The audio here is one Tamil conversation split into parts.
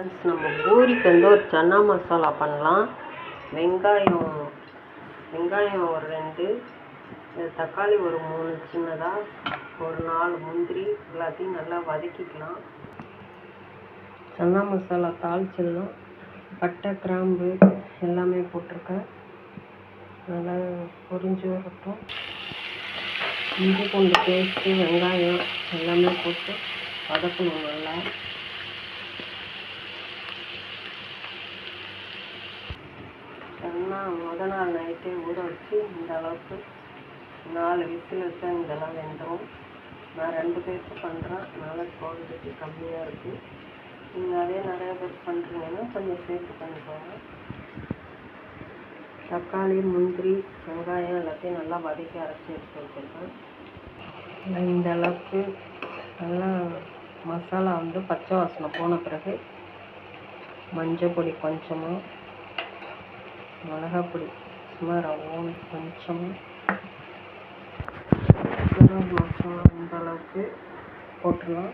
ஃப்ரெண்ட்ஸ், நம்ம பூரிக்கு ஒரு சன்னா மசாலா பண்ணலாம். வெங்காயம் ஒரு 2, தக்காளி ஒரு 3 சின்னதாக, ஒரு 4 முந்திரி எல்லாத்தையும் நல்லா வதக்கிக்கலாம். சன்னா மசாலா தாளிச்சிடலாம். பட்டை, கிராம்பு எல்லாமே போட்டிருக்கேன். நல்லா பொரிஞ்சு வரட்டும். இஞ்சி பூண்டு பேஸ்ட்டு, வெங்காயம் எல்லாமே போட்டு வதக்கணும் நல்லா. சன்னா முதல் நாள் நைட்டே ஊற வச்சு இந்த அளவுக்கு 4 விசில் வச்சா இதெல்லாம் வெந்துடும். நான் 2 பேருக்கு பண்ணுறேன், அதனால் குவான்டிட்டி கம்மியாக இருக்குது. நீங்கள் அதே நிறையா பேர் பண்ணுறீங்கன்னா கொஞ்சம் சேர்த்து பண்ணிக்கோங்க. தக்காளி, முந்திரி, வெங்காயம் எல்லாத்தையும் நல்லா வதக்கி அரைச்சி எடுத்து வச்சுருக்கேன். இந்த அளவுக்கு நல்லா மசாலா பச்சை வாசனை போன பிறகு மஞ்சள் பொடி கொஞ்சமாக, மிளகாப்பொடி சுமார் கொஞ்சமாக, மசாலா இந்த அளவுக்கு போட்டுடலாம்.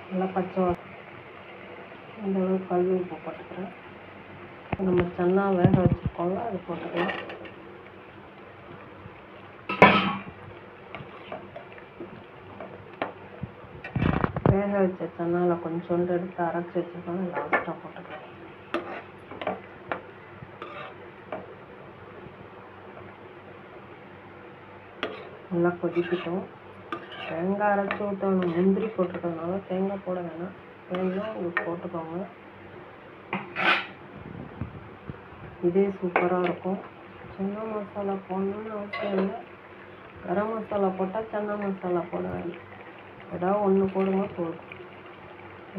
நல்லா பச்சை வாசனை இந்த அளவுக்கு கழுவி உப்பு போட்டுக்கிறேன். நம்ம சன்னா வேக வச்சுருக்கோம்ல, அது போட்டுக்கலாம். வேக வச்ச சன்னாவில் கொஞ்சோண்டு எடுத்து அரைச்சி வச்சுருக்கோம், லாஸ்ட்டாக போட்டுக்கலாம். நல்லா கொதிக்கிட்டோம். தேங்காய் அரைச்சி ஊற்றணும். முந்திரி போட்டிருக்கிறதுனால தேங்காய் போட வேணாம், வேணும்னா உங்களுக்கு போட்டுக்கோங்க. இதே சூப்பராக இருக்கும். சன்னா மசாலா போடணும்னு அவசியம் இல்லை. கரம் மசாலா போட்டால் சன்னா மசாலா போட வேண்டாம், ஏதாவது ஒன்று போடுங்க போதும்.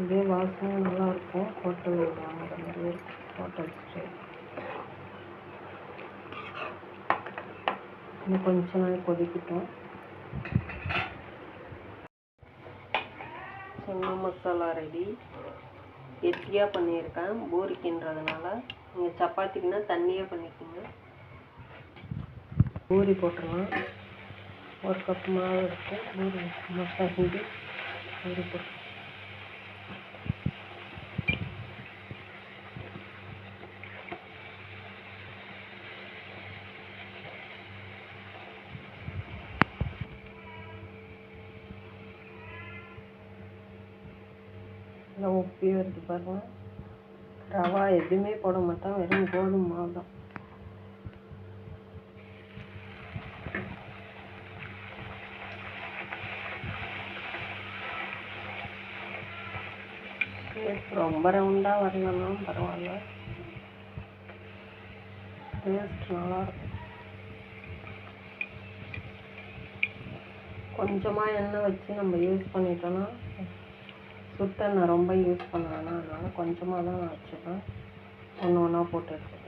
இதே வாசனை நல்லாயிருக்கும். ஹோட்டல் வாங்குற மாதிரியே இருக்கும், ஹோட்டல் ஸ்டைல். இன்னும் கொஞ்ச நாள் கொதிக்கிட்டோம். சன்னா மசாலா ரெடி. கெட்டியாக பண்ணியிருக்கேன் பூரிக்குன்றதுனால. நீங்கள் சப்பாத்திக்குன்னா தண்ணியாக பண்ணிக்கோங்க. பூரி போட்டுடலாம். 1 கப் மாவு எடுத்து பூரி மசாலா செஞ்சு பூரி போட்டு நல்லா உப்பி வருது பாருங்கள். ரவா எதுவுமே போட மாட்டோம், வெறும் கோதுமை மாவு தான். ரொம்ப ரவுண்டாக வரலனாலும் பரவாயில்ல, டேஸ்ட் நல்லாயிருக்கும். கொஞ்சமாக எண்ணெய் வச்சு நம்ம யூஸ் பண்ணிட்டோன்னா, சுட்டெண்ணெய் ரொம்ப யூஸ் பண்ண வேணாம், அதனால் கொஞ்சமாக தான் நான் வச்சுப்பேன். ஒன்று ஒன்றா போட்டு எடுத்துப்பேன்.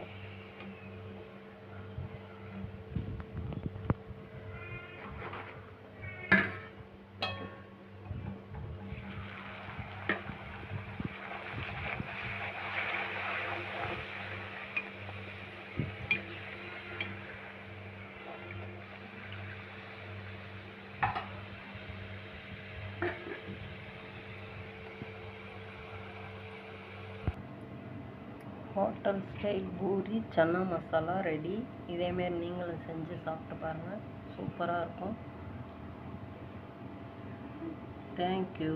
Hotel style puri chana masala ready. இதேமாரி நீங்களும் செஞ்சு சாப்பிட்டு பாருங்கள், சூப்பராக இருக்கும். தேங்க்யூ.